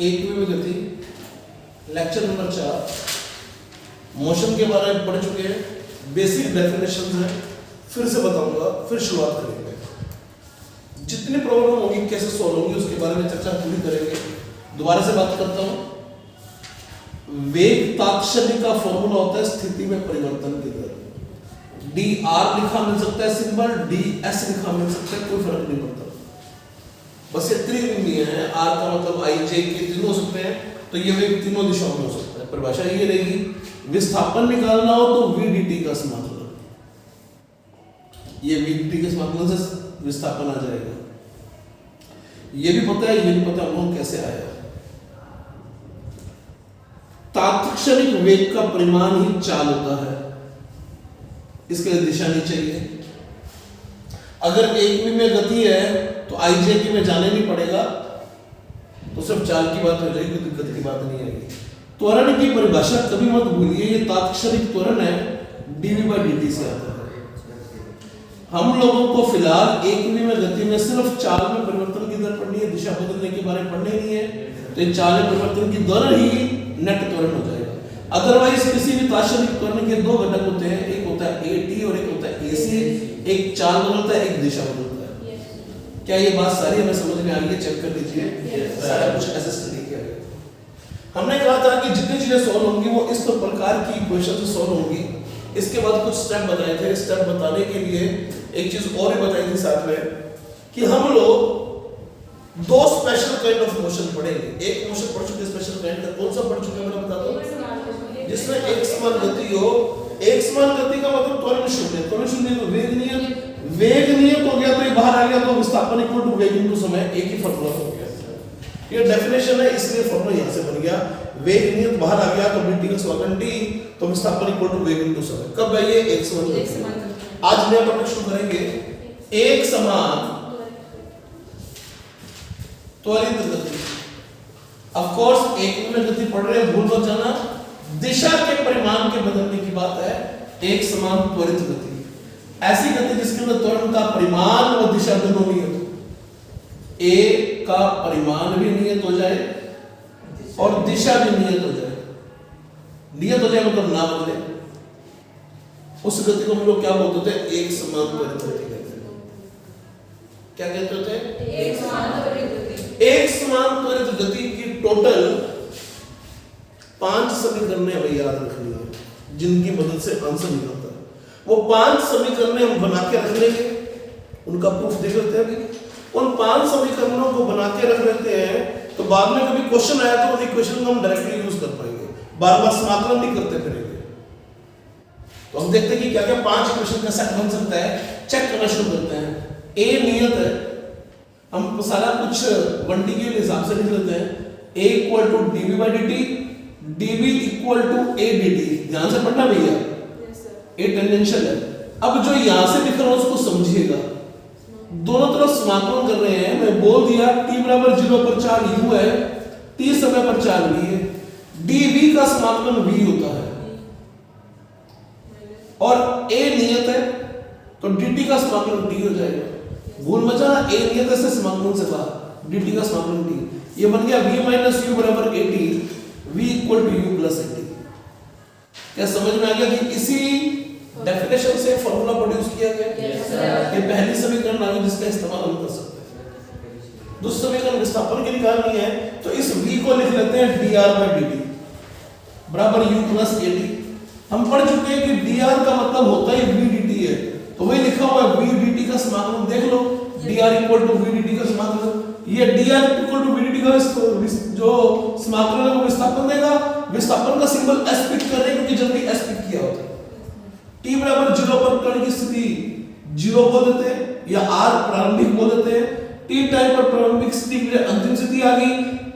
एकविमीय गति lecture number 4 motion के बारे में पढ़ चुके हैं। बेसिक डेफिनेशन है, फिर से बताऊंगा, फिर शुरुआत करेंगे। जितनी प्रॉब्लम होगी कैसे सॉल्व होंगी उसके बारे में चर्चा पूरी करेंगे। दोबारा से बात करता हूं। वेग तात्क्षणिक का फॉर्मूला होता है स्थिति में परिवर्तन की दर। डी आर लिखा मिल सकता है सिंबल, डी एस लिखा मिल सकता है, कोई फर्क नहीं पड़ता। बस ये त्रिविमीय है। आर का मतलब आई जे के तीनों हो सकते हैं, तो ये वेग तीनों दिशाओं में हो सकता है। परिभाषा ये रहेगी, विस्थापन निकालना हो तो वी डी टी का समाकलन, ये वी डी टी के समाकलन से विस्थापन आ जाएगा। ये भी पता है, ये भी पता है कैसे आया। तात्क्षणिक वेग का परिमाण ही चाल होता है, इसके लिए दिशा नहीं चाहिए। अगर एकविमीय गति है तो आईजेके में जाने नहीं पड़ेगा, तो सिर्फ चाल की बात हो जाएगी, गति की बात नहीं आएगी। त्वरण की परिभाषा कभी मत भूलिए, ये तात्क्षणिक त्वरण है, dv by dt से आता है। हम लोगों को फिलहाल एकविमीय गति में सिर्फ चाल में परिवर्तन की दर पढ़नी है, दिशा बदलने के बारे में पढ़ने नहीं है। तो ये चाल में परिवर्तन की दर ही नेट त्वरण हो जाएगा। अदरवाइज किसी भी तात्क्षणिक त्वरण के दो घटक होते हैं, एक होता है at और एक होता है ac। एक चाल बदलता है, एक दिशा बदलता है। क्या ये बात सारी हमें समझ में आ गई? चेक कर लीजिए, सारा कुछ ऐसे स्टडी किया गया। हमने कहा था कि जितनी चीजें सॉल्व होंगी वो इस प्रकार की इक्वेशन से सॉल्व होंगी। इसके बाद कुछ स्टेप बताए थे। स्टेप बताने के लिए एक चीज और भी बताई थी साथ में, कि हम लोग दो स्पेशल काइंड ऑफ मोशन पढ़ेंगे। एक मोशन पढ़ चुके स्पेशल काइंड का, कौन सा पढ़ चुके मैंने बता दो, जिसमें एक समान गति हो। एक समान गति का मतलब त्वरण शून्य, त्वरण शून्य तो वेग नियत, वेग नियत हो गया तो ये बाहर आ गया, तो विस्थापन इक्वल टू वेग इनटू समय, एक ही फॉर्मूला हो गया। ये डेफिनेशन है, इसलिए फॉर्मूला यहां से बन गया। वेग नियत बाहर आ गया तो dt का समाकलन t, तो विस्थापन इक्वल टू वेग इनटू समय। कब है ये? एक समान गति। आज नया टॉपिक शुरू करेंगे, एक समान त्वरित गति। ऑफ कोर्स एकविमीय गति पढ़ रहे हैं, भूल मत जाना, दिशा के परिमाण के बदलने की बात है। एक समान त्वरित गति, ऐसी गति जिसके अंदर त्वरण का परिमाण और दिशा दोनों नियत हो। ए का परिमाण भी नियत हो जाए और दिशा भी नियत हो जाए। नियत हो जाए मतलब ना बदले, उस गति को हम लोग क्या बोलते थे? एक समान त्वरित गति कहते हैं। क्या कहते होते? एक समान त्वरित गति। एक समान त्वरित गति की टोटल 5 समीकरणें हमें याद रखनी है, जिनकी मदद से आंसर निकलता है। वो 5 समीकरणें हम बना के रख लेंगे, उनका प्रूफ देख लेते हैं अभी। उन 5 समीकरणों को बना के रख लेते हैं, तो बाद में कभी क्वेश्चन आया तो उन इक्वेशन को हम डायरेक्टली यूज कर पाएंगे, बार बार समाकलन नहीं करते फिरेंगे। तो हम देखते हैं कि क्या क्या 5 इक्वेशन का सेट बन सकता है। चेक करना शुरू करते हैं। ए नियत है, हम सारा कुछ 1D के हिसाब से लिख लेते हैं। a equal to dv by dt, dv equal to a dt। ध्यान से पढ़ना भैया, a टेंजेंशियल है। अब जो यहां से लिख रहा हूं उसको समझिएगा, दोनों तरफ समाकलन कर रहे हैं। मैं बोल दिया t बराबर 0 पर चाल u है, t समय पर चाल v है, dv का समाकलन v होता है और a नियत है, तो dt का समाकलन t हो जाएगा। भूल मत जाना, a नियत से समाकलन से बाहर, dt का समाकलन t। ये बन गया v माइनस u बराबर at, v equal to u plus at। क्या समझ में आ गया कि इसी डेफिनेशन से फॉर्मूला प्रोड्यूस किया गया? ये पहली समीकरण आ गई जिसका इस्तेमाल हम कर सकते हैं। दूसरी समीकरण विस्थापन की निकालनी है, तो इस v को लिख लेते हैं dr by dt बराबर u प्लस at। हम पढ़ चुके हैं कि dr का मतलब होता है v dt है, तो वही लिखा हुआ है v dt का समाकलन देख लो, dr equal to v dt का समाकलन। ये dr equal to v dt का जो समाकलन है वो विस्थापन देगा। विस्थापन का सिंबल s पिक कर रहे हैं क्योंकि जल्दी s पिक किया होता है। t बराबर 0 पर कण की स्थिति 0 बोल देते हैं या r प्रारंभिक बोल देते हैं। t टाइम पर प्रारंभिक स्थिति के लिए अंतिम स्थिति आ गई,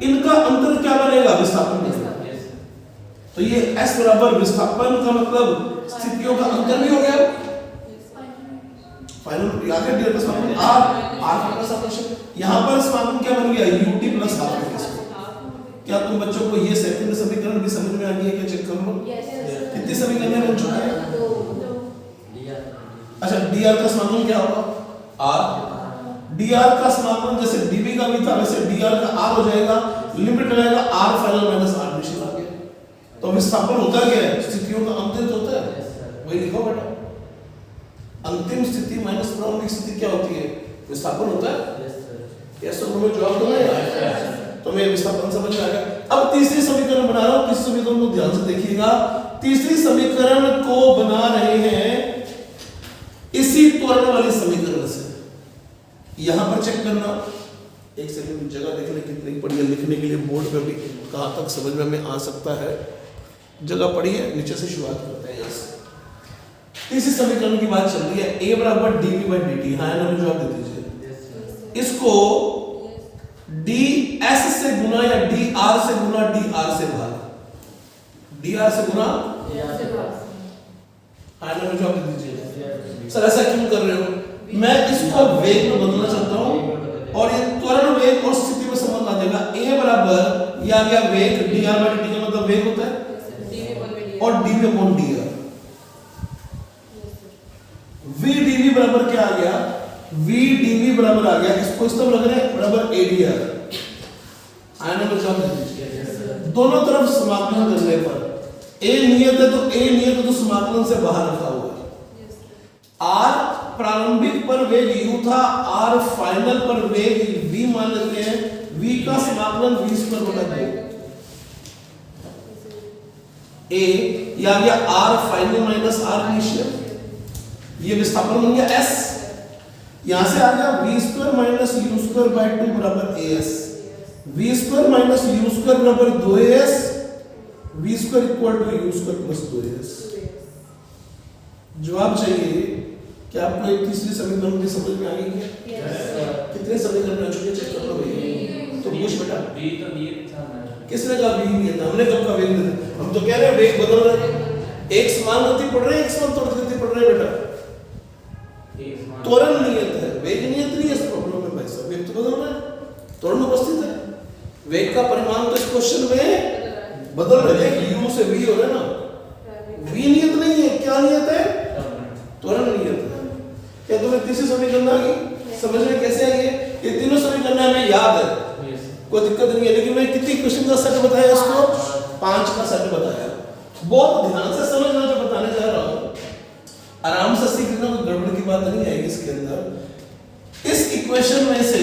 इनका अंतर क्या बनेगा? विस्थापन बनेगा। तो ये s बराबर विस्थापन का मतलब स्थितियों का अंतर भी हो गया। फाइनल आगे डी का समाकलन r का समाकलन, यहां पर समाकलन क्या बन गया? ut plus r। क्या तुम बच्चों को ये सेकंड समीकरण भी समझ में आ गई है? क्या चेक कर लो, कितनी समीकरण बन चुके हैं? अच्छा, dr का समाकलन क्या होगा? r। dr का समाकलन जैसे dv का भी था वैसे dr का r हो जाएगा। लिमिट लगाएगा R final minus R initial आ गया। तो विस्थापन होता क्या है? स्थितियों का अंतिम होता है, वही लिखो बेटा। अंतिम स्थिति माइनस प्रारंभिक स्थिति क्या होती है? विस्थापन होता है। यस तो हमें जवाब दो ना यार, तो मैं विस्थापन समझ में आ गया। अब तीसरी समीकरण बना रहा हूं, तीसरी समीकरण को ध्यान से देखिएगा। तीसरी समीकरण को बना रहे हैं इसी त्वरण वाली समीकरण से। यहां पर चेक करना, एक सेकंड जगह देख ले कितनी पड़ी है लिखने के लिए बोर्ड पे भी कहां तक समझ में आ सकता है। जगह पड़ी है, नीचे से शुरुआत करते हैं। यस तीसरी समीकरण की बात चल रही है, a बराबर dv बाई dt। हाँ ना, जवाब दे दीजिए। इसको ds से गुना या dr से गुना dr से भाग, dr से गुना हाँ ना, जवाब दे दीजिए। सर ऐसा क्यों कर रहे हो? मैं इसको वेग में बदलना चाहता हूं और ये त्वरण वेग और स्थिति में संबंध आ जाएगा। a बराबर ये आ गया वेग, dr बाई dt का मतलब वेग होता है और dv upon dr। v dv बराबर क्या आ गया? v dv बराबर आ गया, इसको इस तरफ लग रहे हैं बराबर adr। आने को जवाब दे दीजिए। दोनों तरफ समाकलन करने पर a नियत है तो a नियत तो समाकलन से बाहर रखा हुआ है। r प्रारंभिक पर वेग u था, r फाइनल पर वेग v मान लेते हैं। v का समाकलन v स्क्वायर बटा 2 a या गया r final minus r initial, ये विस्थापन बन गया s। यहां से आ गया v square minus u square by 2 बराबर as। v square minus u square बराबर 2as, v square equal to u square plus 2as। जवाब चाहिए। क्या आपको एक तीसरी समीकरण की समझ में आ गई है? कितने समीकरण आ चुके चेक कर लो भाई। तो पूछ बेटा, v तो नियत था ना, किसने कहा v नियत था? हमने कब कहा वेग नियत? हम तो कह रहे हैं वेग बदल रहा है, एक समान गति पढ़ रहे हैं, एक समान त्वरण गति पढ़ रहे हैं बेटा। त्वरण नियत है, वेग नियत नहीं है इस प्रॉब्लम में भाई साहब। वेग तो बदल रहा है, त्वरण उपस्थित है। वेग का परिमाण तो इस क्वेश्चन में बदल रहा है, u से v हो रहा है ना। v नियत नहीं है, क्या नियत है? त्वरण नियत है। क्या तुम्हें तीसरी समीकरण आ गई? समझ में कैसे आई है? ये तीनों समीकरण हमें याद है, कोई दिक्कत नहीं है। लेकिन मैं कितनी क्वेश्चन का सेट बताया इसको? 5 का सेट बताया। बहुत ध्यान से समझना जो बताने जा रहा हूं, आराम से सीखना, कोई गड़बड़ की बात नहीं आएगी इसके अंदर। इस इक्वेशन में से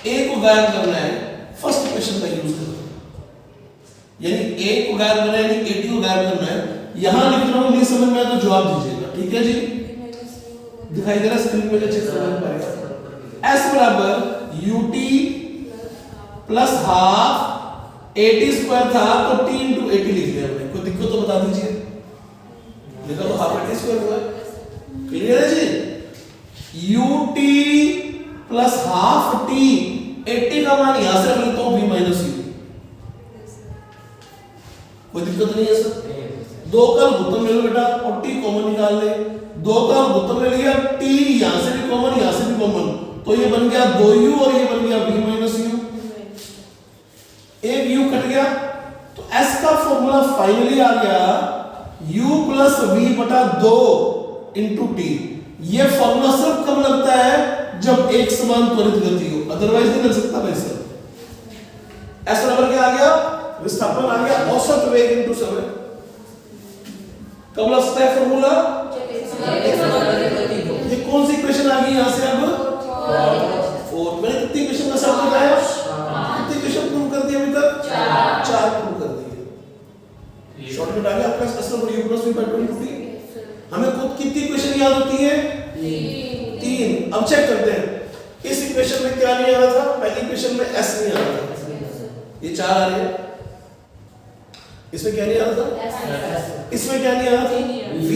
a को गायब करना है, फर्स्ट इक्वेशन का यूज करना है। यानी a को गायब करना है, यानी at को गायब करना है। यहां लिख रहा हूं, नहीं समझ में आया तो जवाब दीजिएगा, ठीक है जी? दिखाई दे रहा स्क्रीन पे, चेक समझ पाएगा। s बराबर ut plus half at square था तो t into at लिख लिया हमने। कोई दिक्कत तो बता दीजिए। लिखा तो हाफ at स्क्वायर हुआ है, क्लियर है जी? ut प्लस हाफ t, 80 का मान यहां से रख लेता हूं v माइनस u। कोई दिक्कत नहीं है सर? 2 का गुत्तम ले लो बेटा और t कॉमन निकाल ले। 2 का गुत्तम ले लिया, t यहां से भी कॉमन, यहां से भी कॉमन, तो ये बन गया 2u और ये बन गया v माइनस u। एक u कट गया तो s का फॉर्मूला फाइनली आ गया u प्लस v बटा 2 इंटू t। ये फॉर्मूला सिर्फ कब लगता है? जब एक समान त्वरित गति हो, अदरवाइज नहीं लग सकता भाई साहब। s बराबर क्या आ गया? विस्थापन आ गया औसत वेग इंटू समय। कब लगता है फॉर्मूला? ये कौन सी इक्वेशन आ गई यहां से? अब 4। मैंने कितनी इक्वेशन का सेट बताया? कितनी इक्वेशन प्रूव कर दी अभी तक? 4 प्रूव कर दी। शॉर्टकट आ गया आपका s बराबर u plus v by 2 into t। हमें खुद कितनी इक्वेशन याद होती है? 3। अब चेक करते हैं इस इक्वेशन में क्या नहीं आ रहा था? पहली इक्वेशन में s नहीं आ रहा था, ये 4 आ रहे हैं। इसमें क्या नहीं आ रहा था? इसमें क्या नहीं आ रहा था? v।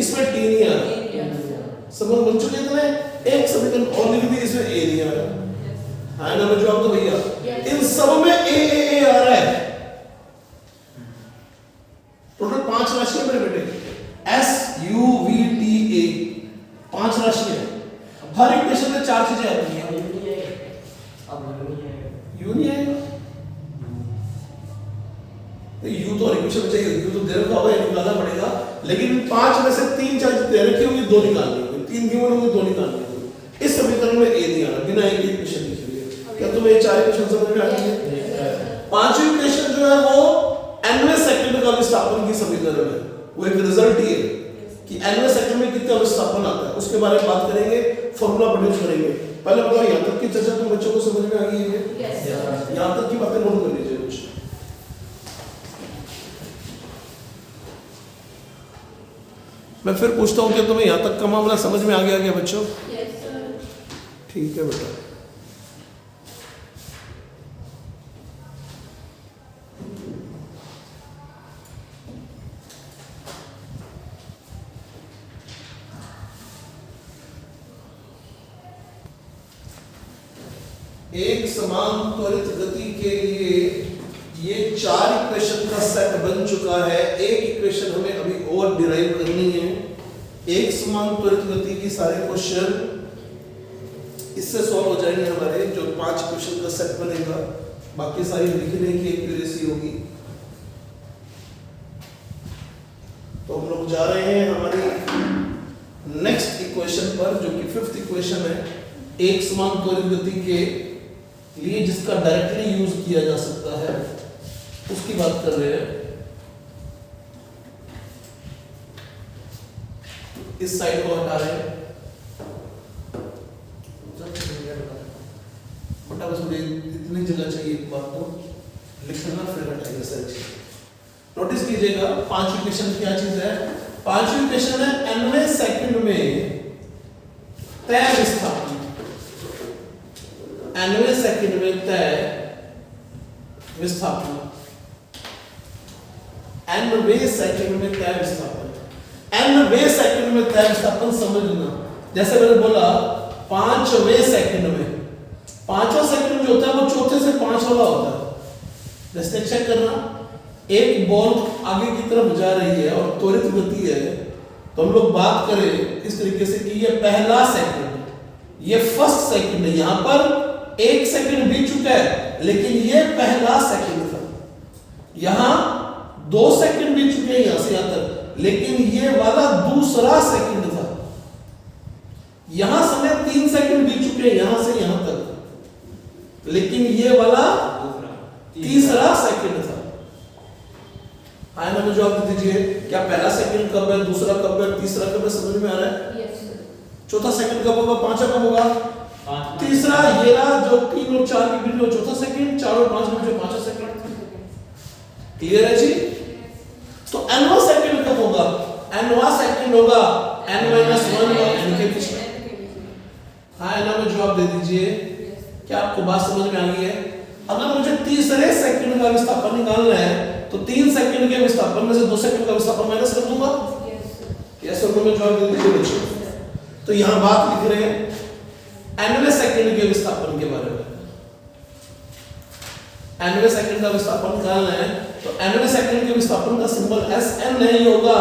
इसमें t नहीं आ रहा। समझ बन चुके इतने? एक समीकरण और लिख दी, इसमें a नहीं आ रहा। हाँ ना, जवाब तो भैया इन सब में a आ रहा है। टोटल 5 राशियां मेरे बेटे, s u v t a, 5 राशियां। हर इक्वेशन में 4 चीजें आती हैं। u नहीं आएगा, u तो इक्वेशन में चाहिए, u तो दे रखा होगा, निकालना पड़ेगा। लेकिन 5 में से 3 4 दे रखी होंगी, 2 निकालनी होगी, 3 गिवन होंगे, 2 निकालनी होगी। इस समीकरण में a नहीं आ रहा, बिना एक इक्वेशन लिखे हुए। क्या तुम्हें ये 4 इक्वेशन समझ में आ रही है? पांचवी इक्वेशन जो है वो nवें सेकंड का विस्थापन की समीकरण है, वो एक रिजल्ट ही है कि nवें सेकंड में कितना विस्थापन आता है, उसके बारे में बात करेंगे, फॉर्मूला प्रोड्यूस करेंगे। पहले बताओ यहाँ तक की चर्चा तुम बच्चों को समझ में आ गई है? यहाँ तक की बातें नोट कर लीजिए कुछ। मैं फिर पूछता हूँ कि तुम्हें यहाँ तक का मामला समझ में आ गया क्या बच्चों? ठीक है बेटा। एक समान त्वरित गति के लिए ये 4 इक्वेशन का सेट बन चुका है। एक इक्वेशन हमें अभी और डिराइव करनी है। एक समान त्वरित गति की सारे क्वेश्चन इससे सॉल्व हो जाएंगे हमारे, जो 5 इक्वेशन का सेट बनेगा। बाकी सारी लिखने की एक्यूरेसी होगी। तो हम लोग जा रहे हैं हमारी नेक्स्ट इक्वेशन पर, जो कि 5th इक्वेशन है। एक समान त्वरित गति के लिए जिसका डायरेक्टली यूज किया जा सकता है उसकी बात कर रहे हैं। इस साइड को हटा रहे हैं, बस मुझे इतनी जगह चाहिए, एक बात तो लिखना फिर हटाइए सारी चीज। नोटिस कीजिएगा 5वीं इक्वेशन क्या चीज है? 5वीं इक्वेशन है nवें सेकंड में तय विस्थापन। nवें सेकंड में तय विस्थापन, nवें सेकंड में तय विस्थापन। nवें सेकंड में तय विस्थापन समझना, जैसे मैंने बोला 5वें सेकंड में, 5वां सेकंड जो होता है वो चौथे से 5 वाला होता है। जैसे चेक करना, एक बॉल आगे की तरफ जा रही है और त्वरित गति है, तो हम लोग बात करें इस तरीके से कि ये पहला सेकंड, ये फर्स्ट सेकंड है। यहां पर 1 सेकंड बीत चुका है, लेकिन ये पहला सेकंड था। यहां 2 सेकंड बीत चुके हैं यहां से यहां तक, लेकिन ये वाला दूसरा सेकंड था। यहां समय 3 सेकंड बीत चुके हैं यहां से यहां तक, लेकिन ये वाला तीसरा सेकंड था। हाँ ना, मुझे जवाब दे दीजिए, क्या पहला सेकंड कब है, दूसरा कब है, तीसरा कब है? समझ में आ रहा है? चौथा सेकंड कब होगा, 5वां कब होगा? तीसरा ये रहा जो 3 और 4 के बीच में चौथा सेकंड, 4 और 5 के बीच में 5वां सेकंड। क्लियर है जी? तो nवां सेकंड कब होगा? nवां सेकंड होगा n-1 और n के बीच में। हाँ ना, में जवाब दे दीजिए। क्या आपको बात समझ में आ गई है? अगर मुझे तीसरे सेकंड का विस्थापन निकालना है तो 3 सेकंड के विस्थापन में से 2 सेकंड का विस्थापन माइनस कर दूंगा। यस और नो में जवाब दे दीजिए बच्चों। तो यहां बात लिख रहे हैं nवें सेकंड के विस्थापन के बारे में। nवें सेकंड का विस्थापन निकालना है तो nवें सेकंड के विस्थापन का सिंबल Sn नहीं होगा,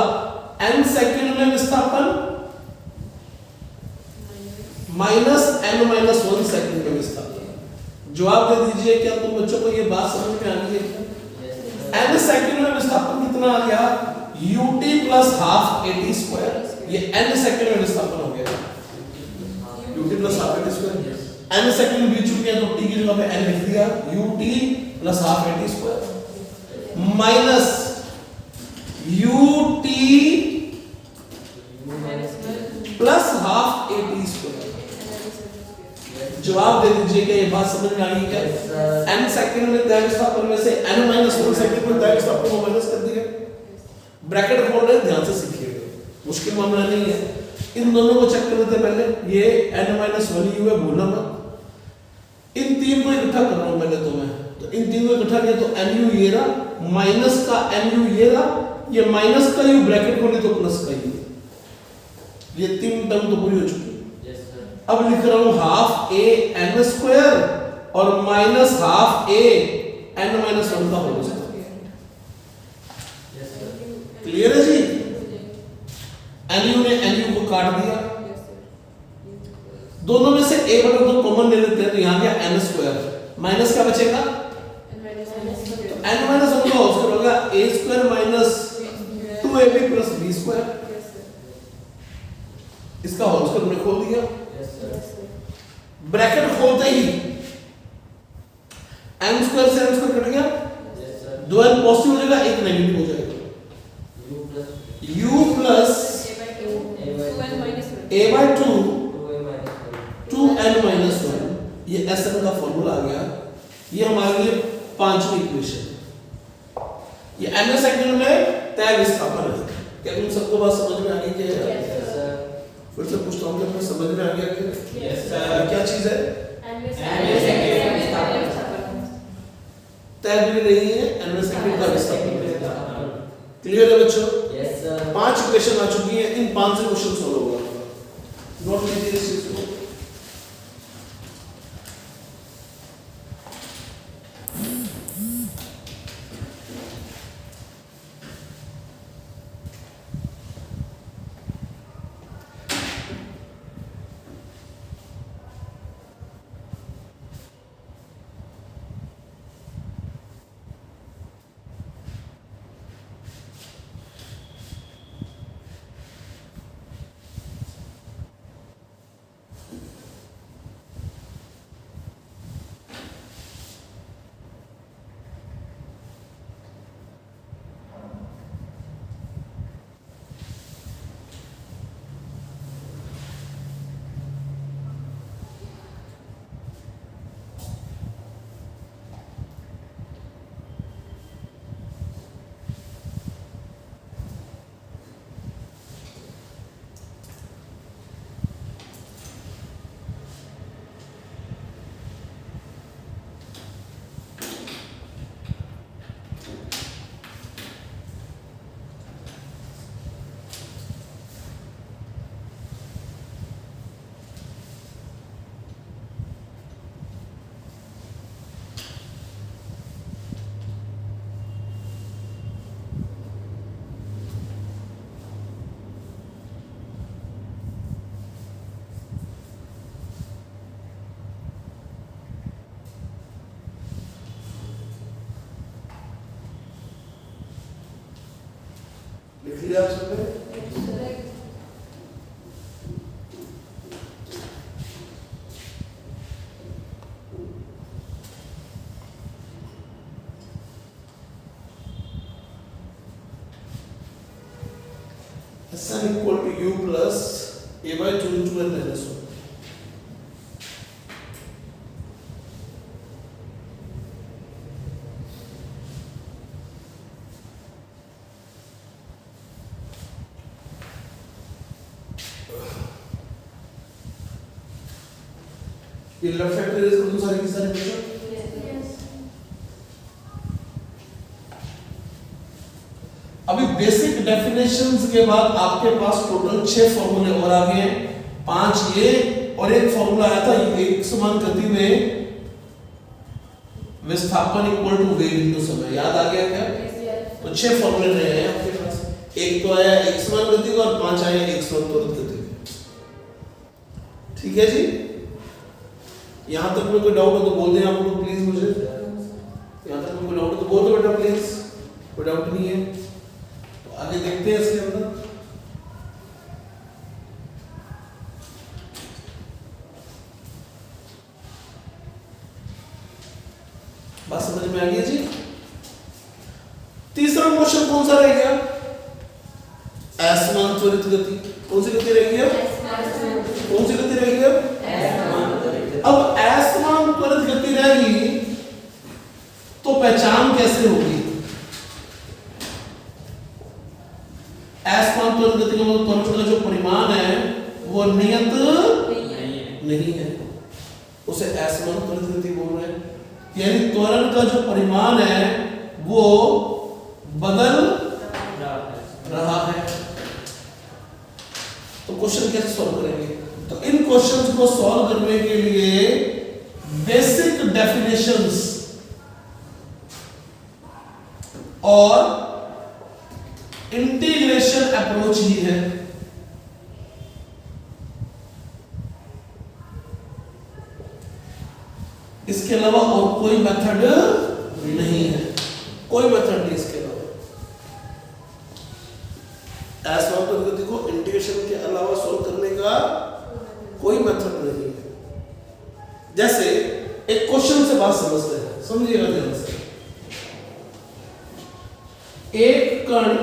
n सेकंड में विस्थापन माइनस n-1 सेकंड में विस्थापन। जवाब दे दीजिए, क्या तुम बच्चों को ये बात समझ में आ गई है? n सेकंड में विस्थापन कितना आ गया? ut plus half at square. ये n सेकंड में विस्थापन हो गया, ut plus half at square. n second बीत चुके हैं तो t की जगह पे n लिख दिया, ut plus half at square minus ut plus half at square. जवाब दे दीजिए, क्या ये बात समझ में आ गई क्या? n सेकंड में तय विस्थापन में से n-1 सेकंड में तय विस्थापन को माइनस कर दिया। ब्रैकेट खोल रहे हैं, ध्यान से सीखिएगा, मुश्किल मामला नहीं है। इन दोनों को चेक कर लेते हैं पहले। ये n-1 u है, भूलना मत। इन 3 को इकट्ठा कर रहा हूं पहले तो मैं, तो इन 3 को इकट्ठा किया तो nu ये रहा, माइनस का nu ये रहा, ये माइनस का u ब्रैकेट खोले तो प्लस का u। ये 3 टर्म तो पूरी हो चुकी। अब लिख रहा हूं हाफ a n स्क्वायर और माइनस हाफ a n-1 का होल स्क्वायर। क्लियर है जी? nu ने nu को काट दिया, दोनों में से a बटा 2 कॉमन ले लेते हैं, तो यहां गया n स्क्वायर, माइनस क्या बचेगा? n-1 का होल स्क्वायर होगा a square minus 2ab plus b square. इसका होल स्क्वायर हमने खोल दिया। ब्रैकेट खोलते ही n स्क्वायर से n स्क्वायर कट गया, दो n पॉजिटिव हो जाएगा, एक नेगेटिव हो जाएगा। u plus a/2 2n minus 1, ये Sn का फॉर्मूला आ गया। ये हमारे लिए पांचवी इक्वेशन। ये n सेकंड में तय विस्थापन है। क्या तुम सबको बात समझ में आ गई क्या? Yes sir. फिर से पूछता हूँ, क्या समझ में आ गया क्या? Yes sir. क्या चीज है? तय भी नहीं है, n सेकंड का विस्थापन। क्लियर है बच्चों? Yes sir. 5 इक्वेशन आ चुकी हैं, इन 5 से क्वेश्चन सॉल्व होगा। नोट लीजिए इस चीज को। लिख लिया आप सबने? Sn equal to u plus a/2 into n minus 1. ये लेफ्ट हैंड रेज कर दो सारे के सारे बच्चों। यस। अभी बेसिक डेफिनेशंस के बाद आपके पास टोटल 6 फॉर्मूले और आ गए हैं। 5 ये और एक फॉर्मूला आया था, एक समान गति में विस्थापन इक्वल टू वेग इनटू समय। याद आ गया क्या? तो 6 फॉर्मूले रहे हैं आपके पास। एक तो आया एक समान गति का और 5 आया एक समान त्वरित गति का। ठीक है जी? यहाँ तक में कोई डाउट हो तो बोल दें आप लोग प्लीज मुझे। यहाँ तक में कोई डाउट हो तो बोल दो बेटा प्लीज, कोई डाउट नहीं है तो आगे देखते हैं इसके अंदर। बात समझ में आ गई जी? तीसरा क्वेश्चन कौन सा रह गया? असमान त्वरित गति। कौन सी गति रह गई? कौन सी गति रह गई? अब असमान त्वरित गति रहेगी तो पहचान कैसे होगी? असमान त्वरित गति का मतलब त्वरण का जो परिमाण है वो नियत नहीं है, उसे असमान त्वरित गति बोल रहे हैं। यानी त्वरण का जो परिमाण है वो बदल रहा है। तो क्वेश्चन कैसे सॉल्व करेंगे? तो इन क्वेश्चंस को सॉल्व करने के लिए बेसिक डेफिनेशंस और इंटीग्रेशन अप्रोच ही है। इसके अलावा और कोई मेथड नहीं है, कोई मेथड नहीं इसके अलावा। असमान त्वरित गति को इंटीग्रेशन के अलावा सॉल्व करने का कोई मेथड नहीं है। जैसे एक क्वेश्चन से बात समझते हैं, समझिएगा ध्यान से। एक कण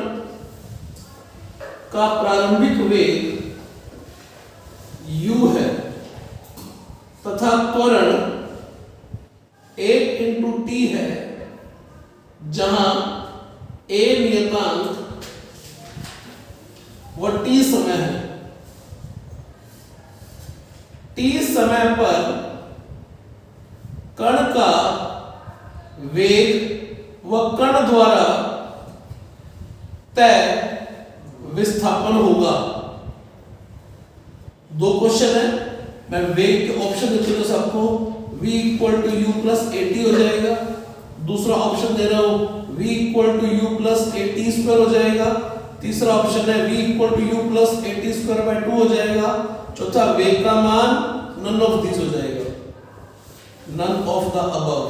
का प्रारंभिक वेग u है तथा त्वरण 1 इंटू टी है, जहां a नियतांक व t समय है। t समय पर कण का वेग व कण द्वारा तय विस्थापन होगा। दो क्वेश्चन है, मैं वेग के ऑप्शन देता हूं सबको, v equal to u plus a t हो जाएगा। दूसरा ऑप्शन दे रहा हूं v equal to u plus a t square हो जाएगा। तीसरा ऑप्शन है v equal to u plus a t square by 2 हो जाएगा। चौथा वेग का मान नन ऑफ दिस हो जाएगा, नन ऑफ द अबव।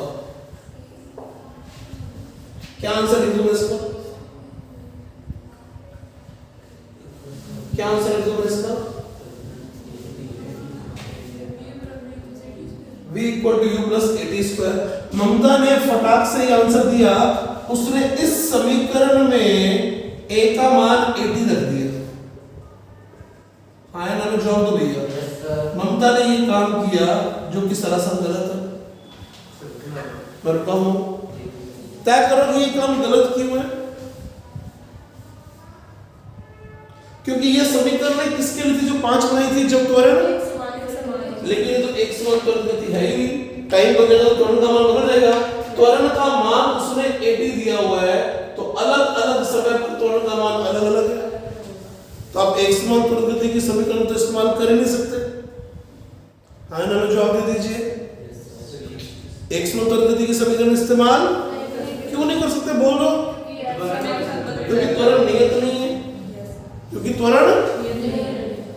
क्या आंसर लिख दूं इसका? क्या आंसर लिख दूं इसका? v equal to u plus a t square. Mamta ने फटाक से ही आंसर दिया, उसने इस समीकरण में a का मान 80 रख दिया। आया ना, मैं जवाब दो भैया। ममता ने ये काम किया जो कि सरासर गलत है। पर कहूं तय करो कि ये काम गलत क्यों है? क्योंकि ये समीकरण किसके लिए थी जो 5 बनाई थी जब त्वरण, लेकिन ये तो एक समान त्वरण गति है ही नहीं। टाइम बदलेगा तो त्वरण का मान बदल जाएगा। त्वरण का मान उसने 80 दिया हुआ है, तो अलग अलग समय पर त्वरण का मान अलग अलग है। तो आप एक समान त्वरण गति की समीकरण तो इस्तेमाल कर ही नहीं सकते। हाँ ना, में जवाब दे दीजिए। एक समान त्वरण गति की समीकरण इस्तेमाल क्यों नहीं कर सकते? बोल दो। क्योंकि त्वरण नियत नहीं है। क्योंकि त्वरण,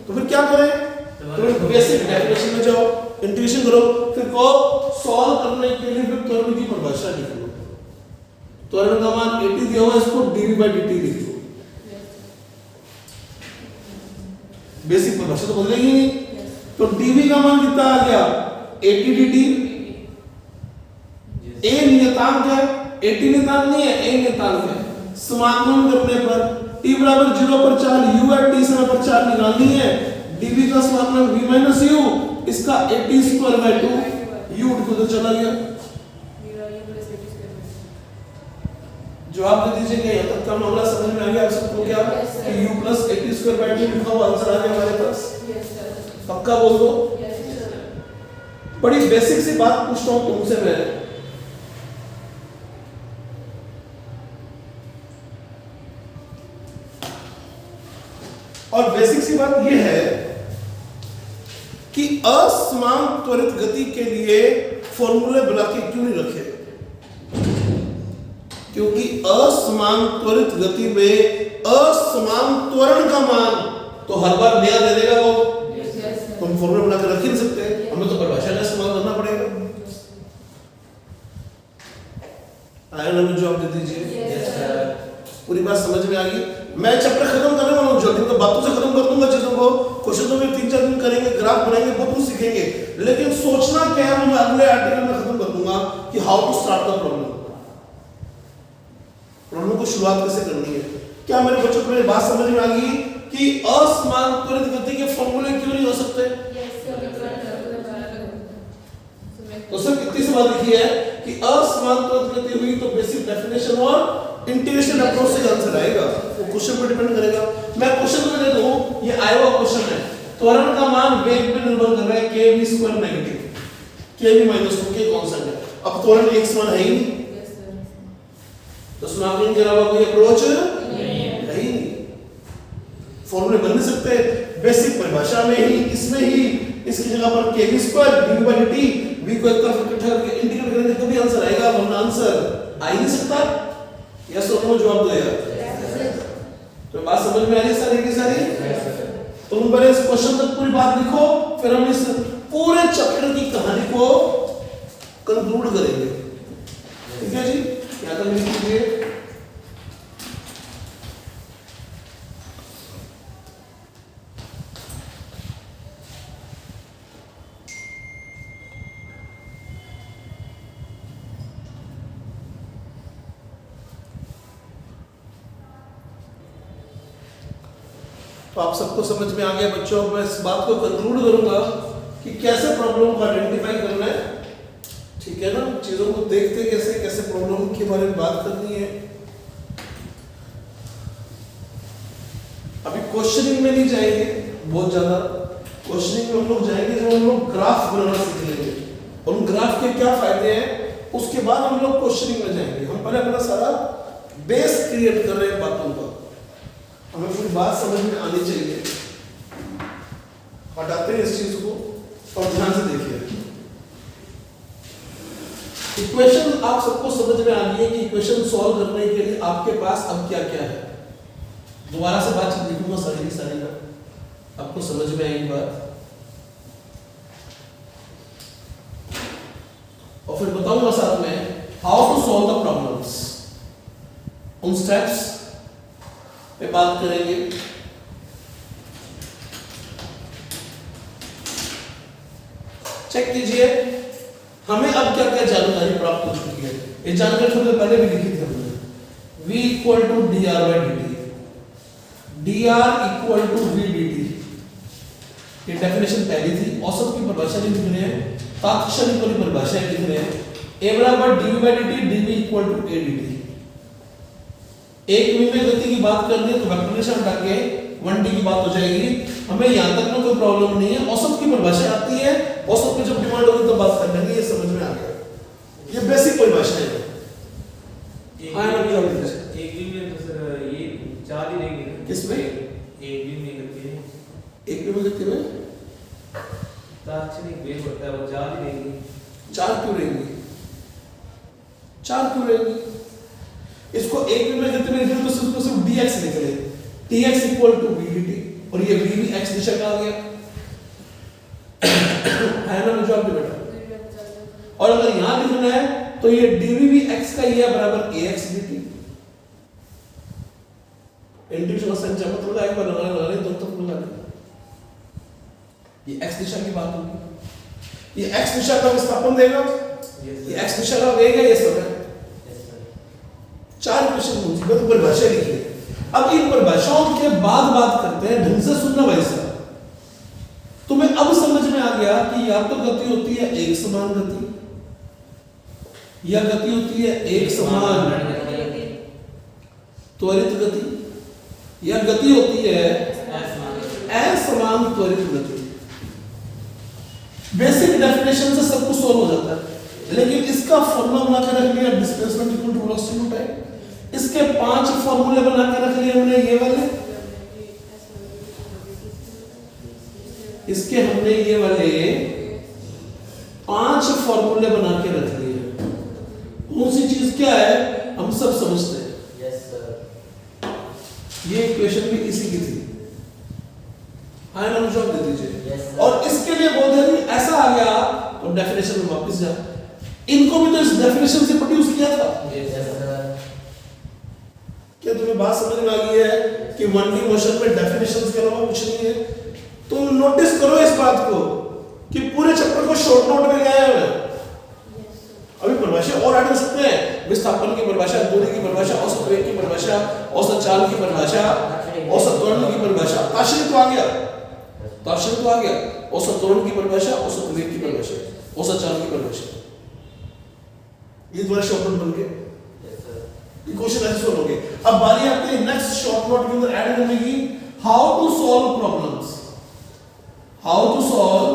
तो फिर क्या करें? तो बेसिक डेफिनेशन में जाओ, इंटीग्रेशन करो, फिर को सॉल्व करने के लिए फिर त्वरण की परिभाषा लिख लो। त्वरण का मान 80 दिया हुआ है, इसको dv by dt लिख लो। बेसिक परिभाषा तो बदलेगी नहीं। तो dv का मान कितना आ गया? 80 dt। a नियतांक है, 80 नियतांक नहीं है, a नियतांक है। समाकलन करने पर t बराबर 0 पर चाल u है, t समय पर चाल निकालनी है। dv का समाकलन v माइनस u, इसका 80 स्क्वायर बाय 2, u उठ के चला गया। जवाब दे दीजिए। यहाँ तक का मामला समझ में आ गया आप सबको? क्या कि u प्लस 80 स्क्वायर बाय 2 लिखा हुआ आंसर आ गया हमारे पास? पक्का बोल दो। बड़ी बेसिक सी बात पूछता हूँ तुमसे मैं, और बेसिक सी बात यह है कि असमान त्वरित गति के लिए फॉर्मूले बना के क्यों नहीं रखे? क्योंकि असमान त्वरित गति में असमान त्वरण का मान तो हर बार नया दे देगा वो। तो हम फॉर्मूला बना के रख ही नहीं सकते, हमें तो परिभाषा का इस्तेमाल करना पड़ेगा। आया ना, जवाब दे दीजिए। पूरी बात समझ में आ गई? मैं चैप्टर खत्म करने वाला हूं, जो दिन तो बातों से खत्म कर दूंगा चीजों को। क्वेश्चन तो मैं 3-4 दिन करेंगे, ग्राफ बनाएंगे, बहुत कुछ सीखेंगे, लेकिन सोचना क्या है मैं अगले आर्टिकल में खत्म कर दूंगा कि how to start the problem. Problem को शुरुआत कैसे करनी है। क्या मेरे बच्चों को मेरी बात समझ में आ गई कि असमान त्वरित गति के फॉर्मूले क्यों नहीं हो सकते? तो सिर्फ इतनी सी बात लिखी है कि असमान त्वरित गति हुई तो बेसिक डेफिनेशन और इंटीग्रेशन अप्रोच से आंसर आएगा। वो क्वेश्चन पर डिपेंड करेगा। मैं क्वेश्चन में दे दूं, ये आया हुआ क्वेश्चन है, त्वरण का मान वेग पे निर्भर कर रहा है, kv square negative, kv minus 2 के कांस्टेंट है। अब त्वरण एक समान है ही नहीं, तो समाकलन के अलावा कोई अप्रोच नहीं है ही नहीं। फॉर्मूले बन नहीं सकते। बेसिक परिभाषा में ही, इसमें ही, इसकी जगह पर kv square dv by dt, v को एक तरफ इकट्ठा करके इंटीग्रेट करेंगे तभी आंसर आएगा, वरना आंसर आ ही नहीं सकता। यस और नो जवाब दो यार। तो बात समझ में आ रही सारी की सारी? तो तुम पहले इस क्वेश्चन तक पूरी बात लिखो, फिर हम इस पूरे चैप्टर की कहानी को कंक्लूड करेंगे। ठीक है जी, यहां तक लिख लीजिए। तो आप सबको समझ में आ गया बच्चों। मैं इस बात को कंक्लूड करूंगा कि कैसे प्रॉब्लम को आइडेंटिफाई करना है, ठीक है ना, चीजों को देखते कैसे कैसे प्रॉब्लम के बारे में बात करनी है। अभी क्वेश्चनिंग में नहीं जाएंगे बहुत ज्यादा, क्वेश्चनिंग में हम लोग जाएंगे जब हम लोग ग्राफ बनाना सीख लेंगे और उन ग्राफ के क्या फायदे हैं उसके बाद हम लोग क्वेश्चनिंग में जाएंगे। हम पहले अपना सारा बेस क्रिएट कर रहे हैं बातों का, हमें पूरी बात समझ में आनी चाहिए। हटाते हैं इस चीज को और ध्यान से देखिए। इक्वेशन आप सबको समझ में आ गई है कि इक्वेशन सॉल्व करने के लिए आपके पास अब क्या क्या है। दोबारा से बातचीत लिखूंगा सारी की सारी का, आपको समझ में आएगी बात, और फिर बताऊंगा साथ में how to solve the problems. उन स्टेप्स पे बात करेंगे। चेक कीजिए हमें अब क्या क्या जानकारी प्राप्त हो चुकी है। ये जानकारी थोड़ी पहले भी लिखी थी हमने, v equal to d r by d t, d r equal to v d t, ये डेफिनेशन पहली थी। औसत की परिभाषा लिख रहे हैं, तात्क्षणिक वाली परिभाषा लिख रहे हैं, a बराबर dv by dt, dv equal to a dt। एक मिनट में गति की बात करनी है तो वेक्टोरेशन हटा के 1d की बात हो जाएगी। हमें यहां तक में कोई प्रॉब्लम नहीं है। औसत की परिभाषा आती है, औसत पे जब डिमांड होगी तो बात कर लेंगे। ये समझ में आ गया, ये बेसिक परिभाषा है। हां ना क्या बोलते हैं, एक भी में तो सर ये 4 ही रहेंगे। किसमें? एक भी में गति है, एक भी में गति में तात्क्षणिक वेग होता है वो 4 ही रहेंगे। 4 क्यों रहेंगी? 4 क्यों रहेंगी? इसको एक भी में गति में लिखें तो सिर्फ dx निकले, dx equal to v dt, और ये v भी x दिशा का आ गया है ना मुझे आप बेटा। और अगर यहां लिखना है तो ये dv भी x का ही है बराबर ax dt। इंटीग्रेशन का संख्या मतलब एक बार लगाने दो तो पूरा ये x दिशा की बात होगी। ये x दिशा का विस्थापन देगा, ये x दिशा का वेग है, ये सब है। 4 क्वेश्चन मुझे तो परिभाषा लिखी है। अब इन परिभाषाओं के बाद बात करते हैं, ढंग से सुनना भाई साहब। तुम्हें अब समझ में आ गया कि या तो गति होती है एक समान गति, या गति होती है एक समान त्वरित गति, या गति होती है असमान त्वरित गति। बेसिक डेफिनेशन से सब कुछ सॉल्व हो जाता है, लेकिन इसका फॉर्मूला बना के रख लिया displacement equal to velocity to time. इसके 5 फॉर्मूले बना के रख लिए हमने, ये वाले, इसके हमने ये वाले 5 फॉर्मूले बना के रख लिए। कौन सी चीज क्या है हम सब समझते हैं। Yes sir. ये इक्वेशन भी इसी की थी। हाँ ना मुझे दे दीजिए। yes, और इसके लिए बोल दें ऐसा आ गया तो डेफिनेशन में वापस जा। इनको भी तो इस डेफिनेशन से प्रोड्यूस किया था। yes, क्या तुम्हें बात समझ में आ गई है कि 1D मोशन में डेफिनेशंस के अलावा कुछ नहीं है। तुम नोटिस करो इस बात को कि पूरे चैप्टर को शॉर्ट नोट में लाया है। अभी परिभाषा और ऐड कर सकते हैं, विस्थापन की परिभाषा, दूरी की परिभाषा, औसत वेग की परिभाषा, औसत चाल की परिभाषा, औसत त्वरण की परिभाषा। ताशरी तो आ गया, ताशरी तो आ गया, औसत त्वरण की परिभाषा, औसत वेग की परिभाषा, औसत चाल की परिभाषा। ये द्वारा शॉर्ट नोट बन गए। क्वेश्चन ऐसे सॉल्व हो गए। अब बारी आती है नेक्स्ट शॉर्ट नोट के अंदर ऐड करने की, how to solve problems. How to solve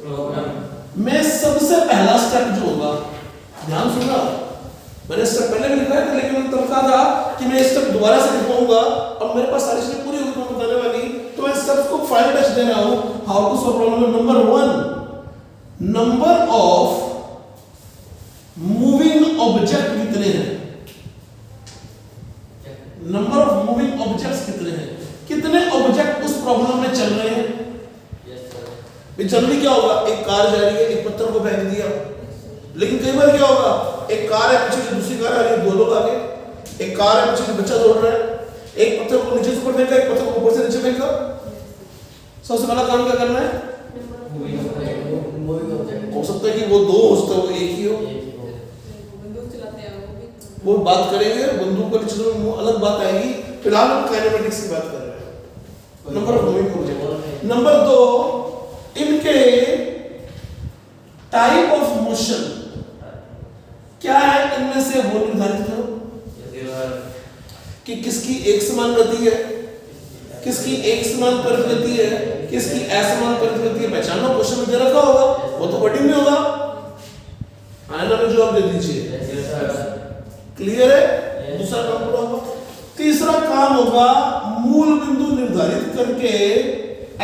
problem में सबसे पहला स्टेप जो होगा, ध्यान सुनना, मैंने स्टेप पहले भी लिखा है लेकिन मैंने तब कहा था कि मैं स्टेप दोबारा से लिखवाऊंगा। अब मेरे पास सारी चीजें पूरी होगी मैं बताने वाली, तो मैं स्टेप्स को फाइनल टच दे रहा हूं। How to solve problem number 1, number of moving object कितने हैं। नंबर ऑफ मूविंग ऑब्जेक्ट्स कितने हैं, कितने ऑब्जेक्ट उस प्रॉब्लम में चल रहे हैं। yes, जल्दी क्या होगा, एक कार जा रही है, एक पत्थर को फेंक दिया। लेकिन कई बार क्या होगा, एक कार है पीछे से दूसरी कार आ रही है, 2 लोग आगे, एक कार है पीछे से बच्चा दौड़ रहा है, एक पत्थर को नीचे से ऊपर फेंका, एक पत्थर को ऊपर से नीचे फेंका। सबसे पहला काम क्या करना है, हो सकता है कि वो 2 हो सकता है वो एक ही हो, वो बात करेंगे। बंदूक को नीचे अलग बात आएगी। फिलहाल हम काइनेमेटिक्स की बात कर रहे हैं। Number of moving object. Number 2, इनके टाइप ऑफ मोशन क्या है, इनमें से वो निर्धारित करो कि किसकी एक समान गति है, किसकी एक समान परित गति है, किसकी असमान परित गति है। पहचानो, क्वेश्चन में दे रखा होगा, वो तो वर्डिंग में होगा, आईना में जवाब दे दीजिए। क्लियर है? दूसरा काम पूरा होगा। तीसरा काम होगा मूल बिंदु निर्धारित करके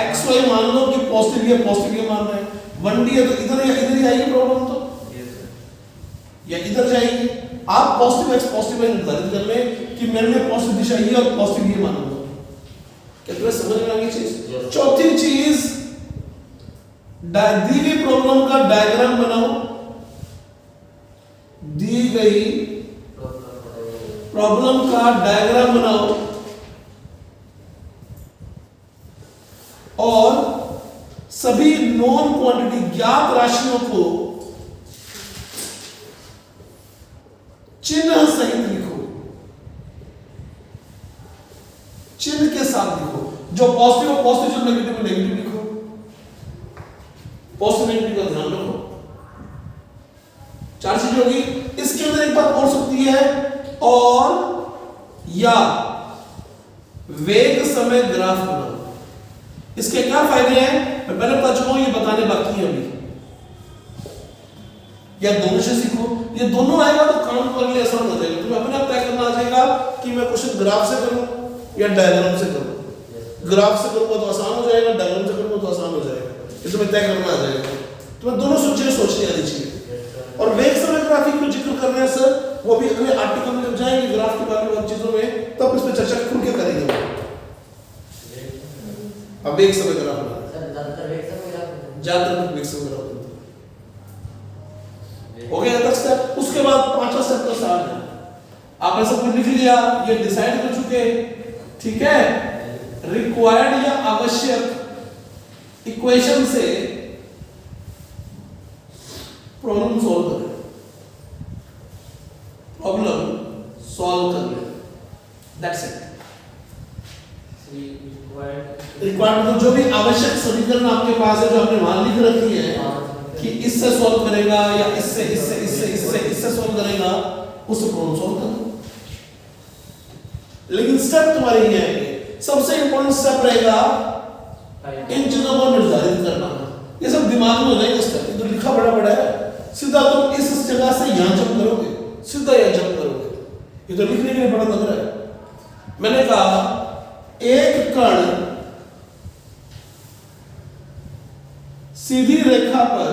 एक्स वाई मान लो कि पॉजिटिव मान रहे हैं, 1D है तो इधर ही आएगी प्रॉब्लम, तो या इधर जाएगी। आप पॉजिटिव एक्स पॉजिटिव वाई निर्धारित कर लें कि मेरे में पॉजिटिव दिशा ये और पॉजिटिव ये मानूंगा। क्या तुम्हें समझ में आ गई चीज? चौथी चीज, दी गई प्रॉब्लम का डायग्राम बनाओ। दी गई प्रॉब्लम का डायग्राम बनाओ और सभी नॉन क्वांटिटी ज्ञात राशियों को चिन्ह सहित लिखो, चिन्ह के साथ लिखो। जो पॉजिटिव हो पॉजिटिव, जो नेगेटिव हो नेगेटिव लिखो। पॉजिटिव नेगेटिव का ध्यान रखो। 4 चीजें होगी। इसके अंदर एक बात और सकती है, और या वेग समय ग्राफ बनाओ। इसके क्या फायदे हैं मैं पहले बता चुका हूं, ये बताने बाकी है अभी। या दोनों से सीखो, ये दोनों आएगा तो काम करने लिए आसान हो जाएगा। तुम्हें अपने आप तय करना आ जाएगा कि मैं क्वेश्चन ग्राफ से करूं या डायग्राम से करूं। ग्राफ से करूंगा तो आसान हो जाएगा, डायग्राम से करूंगा तो आसान हो जाएगा। ये तुम्हें तय करना आ जाएगा। तुम्हें दोनों चीजें सोचनी आनी चाहिए। और वेग समय ग्राफिक को जिक्र कर रहे हैं सर, वो भी अगले आर्टिकल में जब जाएंगे ग्राफ के बारे में चीजों में, तब इस पर चर्चा खुल के करेंगे। अब वेग समय ग्राफ ज्यादातर वेग समय ग्राफ हो गया तक स्टेप। उसके बाद 5वां स्टेप तो साथ है, आपने सब कुछ लिख लिया, ये डिसाइड कर चुके, ठीक है। रिक्वायर्ड या आवश्यक इक्वेशन से प्रॉब्लम सॉल्व करें, प्रॉब्लम सॉल्व कर ले, दैट्स इट। रिक्वायर्ड तो जो भी आवश्यक समीकरण आपके पास है, जो आपने वहां लिख रखी है कि इससे सॉल्व करेगा या इससे इससे इससे इससे इससे सॉल्व करेगा, उससे प्रॉब्लम सॉल्व कर दो। लेकिन स्टेप तुम्हारे ये आएंगे। सबसे इंपॉर्टेंट स्टेप रहेगा इन चीजों को निर्धारित करना। ये सब दिमाग में हो जाएगा स्टेप, तो लिखा बड़ा बड़ा है। सीधा तुम इस जगह से यहां जंप करोगे, सीधा यहां जंप करोगे। ये तो लिखने के लिए बड़ा लग रहा है। मैंने कहा एक कण सीधी रेखा पर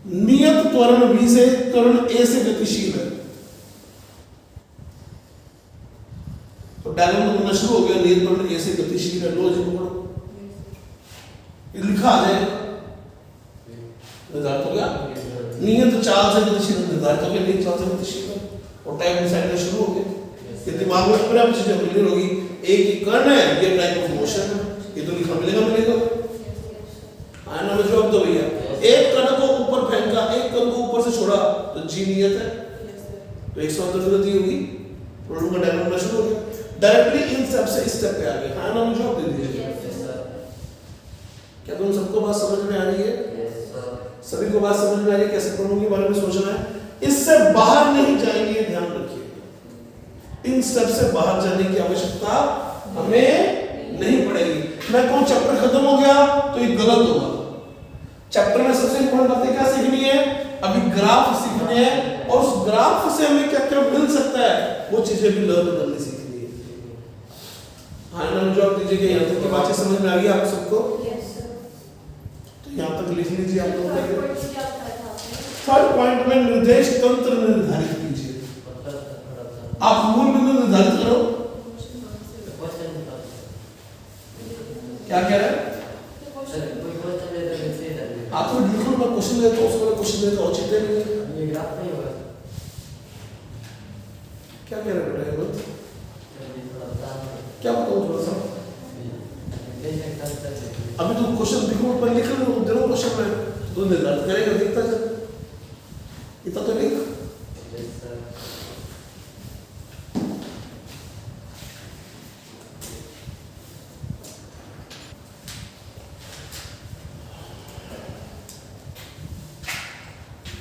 नियत त्वरण v से त्वरण a से गतिशील है। तो डायग्राम बनना शुरू हो गया, नियत त्वरण a से गतिशील है। लो जी पकड़ो, ये लिखा आ जाए, निर्धारित हो गया। नियत चाल से गतिशील निर्धारित हो गया, नियत चाल से गतिशील है, और टाइप डिसाइड करना शुरू हो गया। ये दिमाग में अपने आप चीजें क्लियर होगी। एक ही कण है, ये टाइप ऑफ मोशन है, ये तो लिखा मिलेगा। आना में जवाब दो भैया। एक कण को ऊपर फेंका, एक कण को ऊपर से छोड़ा, तो जी नियत है, तो 170 गति होगी। प्रॉब्लम का डायग्राम बनना शुरू हो गया। डायरेक्टली इन स्टेप से इस स्टेप पे आ गए। आना में जवाब दे दीजिए। क्या तुम सबको बात समझ में आ रही है? सभी को बात समझ में आ रही है? कैसे प्रॉब्लम के बारे में सोचना है, इससे बाहर नहीं जाएंगे, ध्यान रखिए। इन स्टेप से बाहर जाने की आवश्यकता हमें नहीं पड़ेगी। मैं कहूं चैप्टर खत्म हो गया तो ये गलत होगा। चैप्टर में सबसे इंपॉर्टेंट बातें क्या सीखनी है? अभी ग्राफ सीखने हैं, और उस ग्राफ से हमें क्या क्या मिल सकता है वो चीजें भी लर्न करनी सीखनी है। हाँ ना, जवाब दीजिए कि यहाँ तक की बातें समझ में आ गई आप सबको? तो यहाँ तक लिख लीजिए आप लोग। थर्ड पॉइंट में निर्देश तंत्र निर्धारित कीजिए। आप मूल बिंदु निर्धारित करो। क्या कह रहे हैं आप? तो लिखो, मैं क्वेश्चन देता हूँ, उसको क्वेश्चन देता हूँ, चिंता नहीं है। ये ग्राफ नहीं होगा। क्या कह रहे हैं बेटा? क्या बताऊँ थोड़ा सा? अभी तो क्वेश्चन लिखो, पर लिख लो, दे लो क्वेश्चन में, तो निर्धारित करेगा, देखता चल। इतना तो लिख।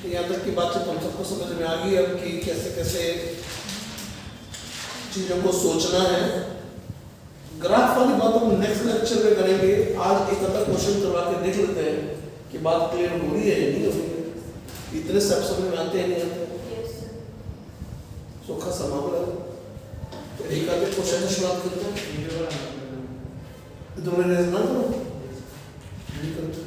यहाँ तक की बातचीत हम सबको समझ में आ गई अब कि कैसे कैसे चीजों को सोचना है। ग्राफ वाली बात हम नेक्स्ट लेक्चर में करेंगे। आज एक अलग क्वेश्चन करवा के देख लेते हैं कि बात क्लियर हो रही है या नहीं हो रही है। इतने सब समझ में आते हैं नहीं आते सोखा सा मामला है। तो एक आधे क्वेश्चन से शुरुआत करते हैं। तुम्हें ना करो नहीं करते।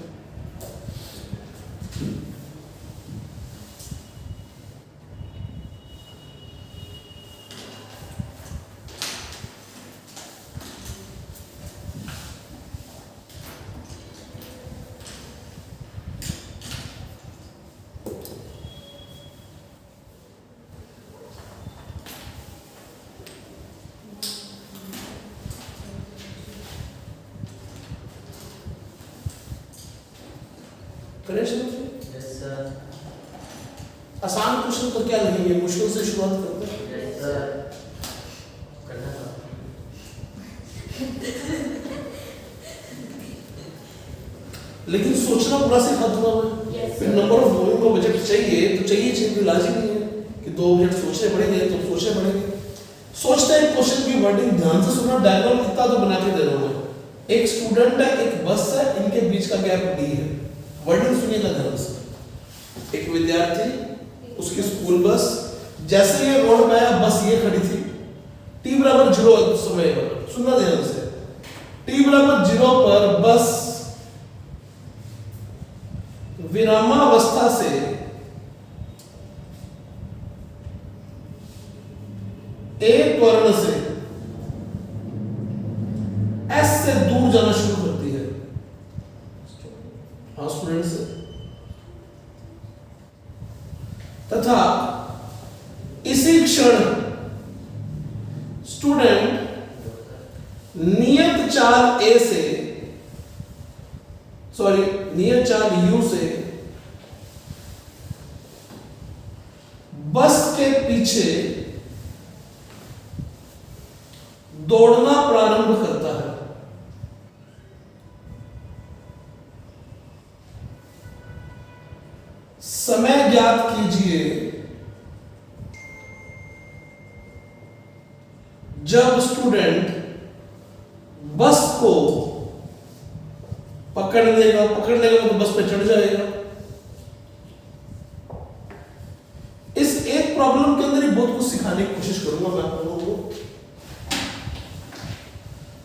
आसान क्वेश्चन तो क्या नहीं है, मुश्किल से शुरुआत करते हैं। लेकिन सोचना पूरा सिखा दूंगा मैं। फिर नंबर ऑफ वॉल्यूम का बजट चाहिए तो चाहिए लाजिम नहीं है कि 2 मिनट सोचने पड़ेंगे तो सोचने पड़ेंगे। सोचते हैं क्वेश्चन की वर्डिंग ध्यान से सुनना। डायग्राम कितना तो बना के दे रहा हूं मैं। एक स्टूडेंट है, एक बस है, इनके बीच का गैप D है। वर्डिंग सुनिएगा ध्यान से। एक विद्यार्थी, उसकी स्कूल बस, जैसे ये रोड पे आया बस ये खड़ी थी। t=0 समय पर सुनना ध्यान से। t=0 पर बस विरामावस्था से A त्वरण से S से दूर जाना शुरू करती है। हाँ स्टूडेंट से। तथा इसी क्षण स्टूडेंट नियत चाल A से नियत चाल U से बस के पीछे दौड़ना प्रारंभ करता है। समय ज्ञात कीजिए जब स्टूडेंट बस को पकड़ लेगा तो बस पे चढ़ जाएगा। इस एक प्रॉब्लम के अंदर ही बहुत कुछ सिखाने की कोशिश करूंगा मैं आप लोगों को।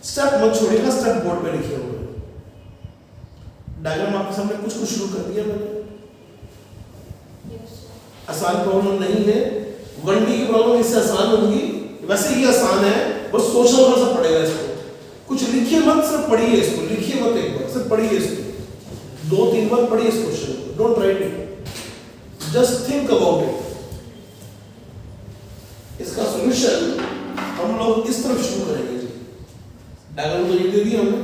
स्टेप मत छोड़िएगा, स्टेप बोर्ड पे लिखे हुए। डायग्राम आपके सामने कुछ शुरू कर दिया मैंने। आसान प्रॉब्लम नहीं है। 1D की प्रॉब्लम इससे आसान होगी। वैसे ही आसान है, बस सोचना थोड़ा सा पड़ेगा इसको। कुछ लिखिए मत, सिर्फ पढ़िए इसको। लिखिए मत एक बार, सिर्फ पढ़िए इसको। 2-3 बार पढ़िए इस क्वेश्चन को। Don't write it, just think about it. इसका सॉल्यूशन हम लोग इस तरफ शुरू करेंगे जी। डायग्राम तो ये दे दिया हमने।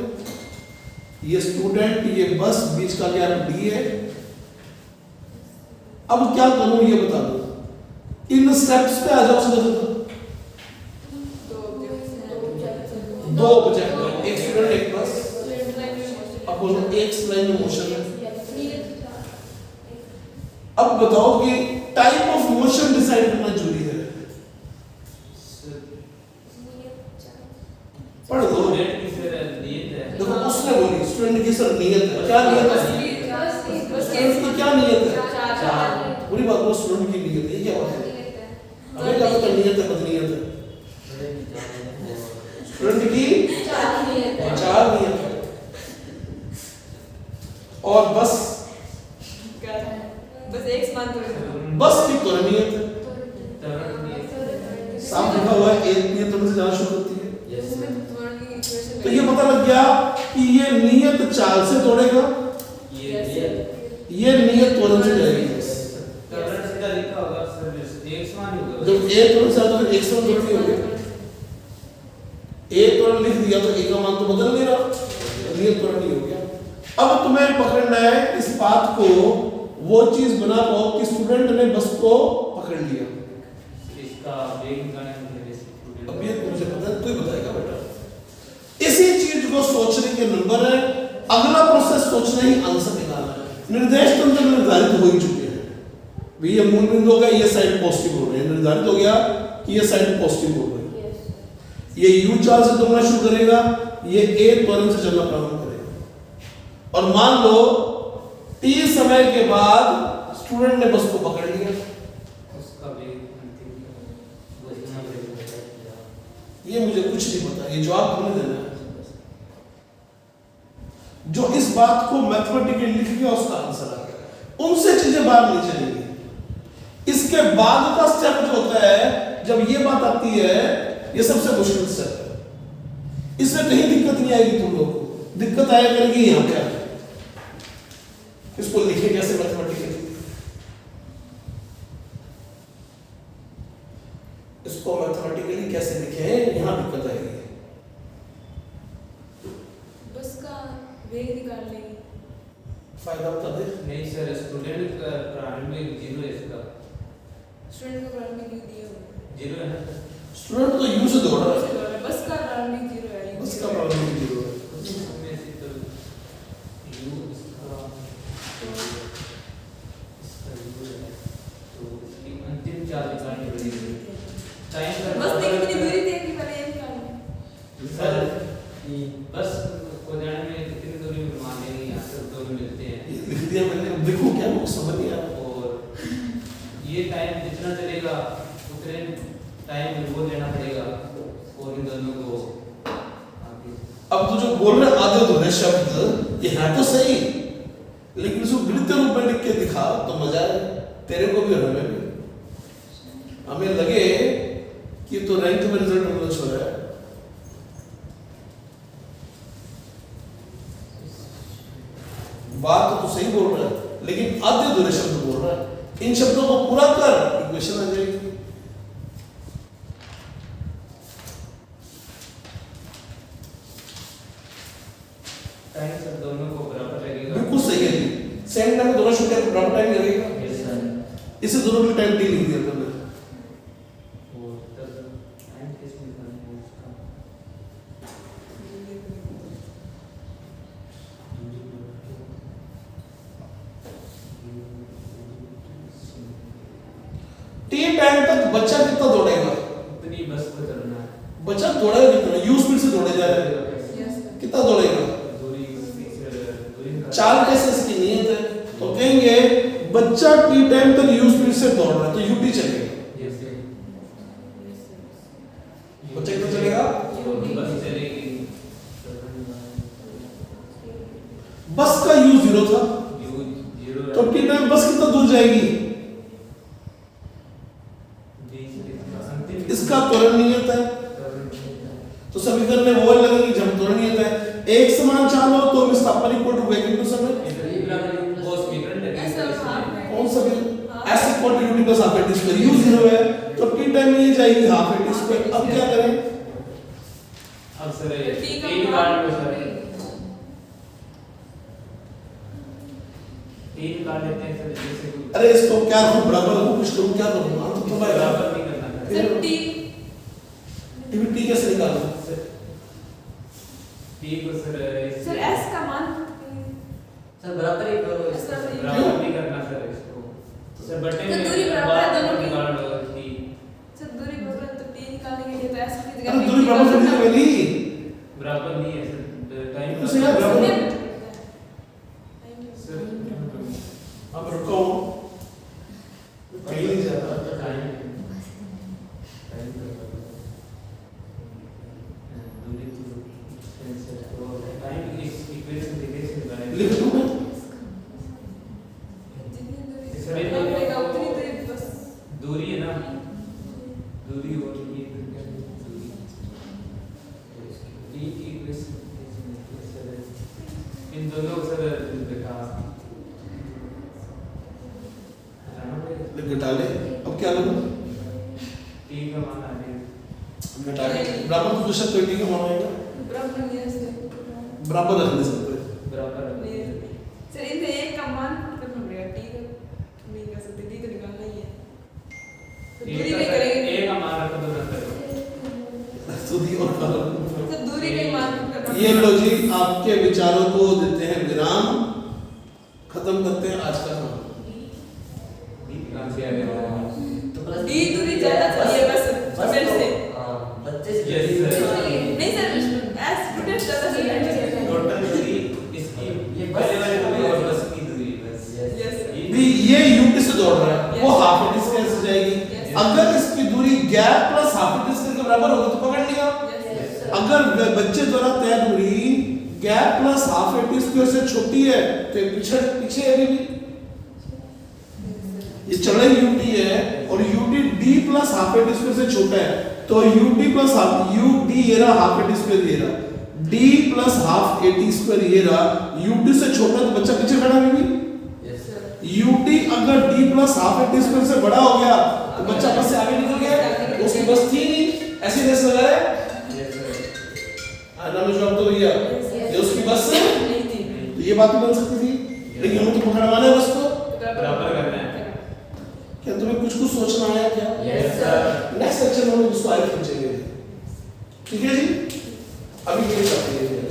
ये स्टूडेंट, ये बस, बीच का गैप D है। अब क्या करूं ये बता दो। इन स्टेप्स पे आ जाओ सीधा। 2 ऑब्जेक्ट, एक स्टूडेंट एक बस। अब बोलो एक लाइन में मोशन है। अब बताओ कि टाइप ऑफ मोशन डिसाइड करना जरूरी है। पढ़ दो। देखो उसने बोली स्टूडेंट की सर नियत है। क्या नियत है? स्टूडेंट की क्या नियत है? पूरी बात वो स्टूडेंट की नियत है। ये क्या बात है? हमें क्या पता नियत है बदनियत है? स्टूडेंट की 4 नियत है। और बस एक समान बस की तो नियत है। साफ लिखा हुआ है एक नियत से जाना शुरू होती है। तो ये पता लग गया कि ये नियत चाल से दौड़ेगा, ये नियत त्वरण से जाएगी। जब एक त्वरण से आता है एक समान त्वरण नहीं होगा। एक त्वरण लिख दिया तो एक का मान तो बदल नहीं रहा, नियत त्वरण नहीं हो गया। अब तुम्हें पकड़ना है इस बात को, वो चीज बना पाओ कि स्टूडेंट ने बस को पकड़ लिया। इसका वेग निकालने के लिए अब ये मुझे पता है, कोई बताएगा बेटा। इसी चीज को सोचने के नंबर है। अगला प्रोसेस सोचना ही आंसर निकालना है। निर्देश तंत्र निर्धारित हो ही चुके हैं। भी ये मूल बिंदु होगा, ये साइड पॉजिटिव हो रही है, निर्धारित हो गया कि ये साइड पॉजिटिव हो रही है। ये यू चाल से दौड़ना शुरू करेगा, ये ए त्वरण से चलना प्रारंभ करेगा। और मान लो टी समय के बाद स्टूडेंट ने बस को पकड़ लिया, उसका वेग अंतिम वजन ब्रेक होता है। ये मुझे कुछ नहीं पता, ये जवाब तुम्हें देना है। जो इस बात को मैथमेटिकली लिख गया उसका आंसर आ गया, उनसे चीजें बाहर नहीं चलेंगी। इसके बाद का स्टेप जो होता है, जब ये बात आती है, ये सबसे मुश्किल स्टेप है। इसमें कहीं दिक्कत नहीं आएगी तुम लोग को, दिक्कत आया करेगी यहां पे आके। इसको लिखे कैसे मैथमेटिकली, इसको मैथमेटिकली कैसे लिखे, यहां दिक्कत आएगी। बस का वेग निकाल लेंगे। फायदा बता दे। नहीं सर, स्टूडेंट का प्रारंभिक जीरो है इसका। स्टूडेंट को प्रारंभिक यू दिया हुआ जीरो है ना सर? स्टूडेंट तो यू से दौड़ रहा है, है। बस का प्रारंभिक जीरो है। बस का प्रारंभिक जीरो है। उसमें से तो यू इसका यू है, तो इसकी अंतिम चाल निकालनी पड़ेगी। टाइम का बस कितनी दूरी थी कि पहले ये निकालना। सर बस को जाने में कितनी दूरी में मान लेंगे, यहाँ से दोनों मिलते हैं। ये लिख दिया मैंने, अब देखो क्या मुझे समझ नहीं आ रहा। और ये टाइम जितना चलेगा उतने टाइम वो लेना पड़ेगा और इन दोनों को आगे। अब तो जो बोल रहे आधे अधूरे शब्द, ये है तो सही, लेकिन इसको गणितीय रूप में लिख के दिखा तो मजा आए, तेरे को भी और हमें भी। हमें लगे कि तो रैंक में रिजल्ट मिलना हो रहा है। बात तो सही बोल रहा है, लेकिन आधे अधूरे शब्द बोल रहा है। इन शब्दों को पूरा कर, इक्वेशन आ जाएगी। टाइम सब दोनों को बराबर लगेगा। बिल्कुल सही है जी, सेम टाइम में दोनों शुरू बराबर टाइम लगेगा। Yes sir. इसे दोनों के टाइम टी लिख दिया तुमने। और तब टाइम किस निकालना है उसका? टी टाइम तक बच्चा कितना दौड़ेगा, उतनी बस को चलना है। बच्चा दौड़ेगा कितना, यू स्पीड से दौड़े जा रहा है, यस सर। कितना दौड़ेगा, दूरी दूरी चाल कैसे इसकी नियत है, तो कहेंगे बच्चा टी टाइम तक यू स्पीड से दौड़ रहा है तो यू टी चलेगा। Yes sir. बच्चा कितना चलेगा, बस चलेगी। बस का यू जीरो था, यू जीरो तो टी टाइम बस कितना दूर जाएगी, इसका त्वरण नियत है। तो समीकरण में वो लगेगी जब त्वरण नियत है, एक समान चाल हो तो विस्थापन इक्वल टू वेग इनटू समय। कौन सा भी s equal to u plus half a t square, u zero है तो t टाइम में ये जाएगी हाफ एटी स्क्वायर। अब क्या करें, अब सर तो ये T का तीन मान काट लो सर, तीन काट लेते हैं सर। जैसे अरे इसको क्या करूं, बराबर को कुछ करूं, क्या करूं, हाँ तो तुम्हारा बराबर नहीं करना था सर टी t कैसे निकालूं, सर। टी को सर सर एस का मान सर बराबर ही करो एस इसका। बराबर बराबर नहीं करना सर इसको। सर बटे तो में दूरी बराबर है दोनों की। निकाल लो टी। सर दूरी बराबर है, तो टी निकालने के लिए तो एस की जगह अरे पे दूरी T बराबर का थोड़ी है मेरी, बराबर नहीं है सर, टाइम तो सही है, बराबर। सर अब रुको, कहीं नहीं जा रहा। टाइम दूरी तो टाइम इस इक्वेशन देखिए से बनाएंगे। लिख दूं मैं, जितनी दूरी सर, कम रहेगा उतनी दूरी बस। दूरी है ना, दूरी और ये दूरी टी की इक्वेशन सर इन दोनों को सर देखा लिख घटा ले। अब क्या करूं, टी का मान आ गया। घटा ले, बराबर तो दूसरा कोई t का मान आएगा, बराबर नहीं है सर। बराबर रख नहीं सकते। बराबर नहीं है सर, इनमें एक का मान कितना पड़ेगा, टी का नहीं कर सकते, टी तो निकालना ही है। तो दूरी नहीं करेंगे ए का मान रख दो ना सर। सुधी और कलम। तो दूरी का ही मान कितना ये लो जी, आपके विचारों को देते हैं विराम, खत्म करते हैं आज का काम। निकाल दिया गया तो प्लस डी दूरी ज्यादा चाहिए बस स्टूडेंट से। हाँ बच्चे से Yes, sir. नहीं सर एज स्टूडेंट ज्यादा चाहिए। टोटल दूरी इसकी ये पहले वाले बस- दूरी और बस की दूरी बस Yes, sir. भी ये यूटी से दौड़ रहा है, वो हाफ एटी से कैसे जाएगी? Yes. अगर इसकी दूरी गैप प्लस हाफ एटी से के बराबर होगी तो पकड़ लिया। Yes, sir. अगर बच्चे द्वारा तय दूरी gap plus half a t square से छोटी है तो ये पीछे है अभी भी। ये चौड़ाई यूटी है और UT D plus half a t square से छोटा है तो UT plus half U D ये रहा हाफ एटी स्क्वायर ये रहा D plus half a t square ये रहा यूटी से छोटा तो बच्चा पीछे खड़ा है अभी भी। यस सर यूटी अगर D plus half a t square से बड़ा हो गया तो बच्चा बस से आगे निकल गया, उसकी बस थी नहीं, ऐसी रेस लगा रहे यस सर आना में जवाब तो भैया ये उसकी बस से नहीं थी। तो ये बात बन सकती थी, लेकिन हमें तो पकड़वाना है बस को। बराबर करना है। क्या तुम्हें कुछ सोचना आया क्या? यस सर नेक्स्ट सेक्शन में हम उसको आगे खींचेंगे, ठीक है जी? अभी के लिए चलते हैं।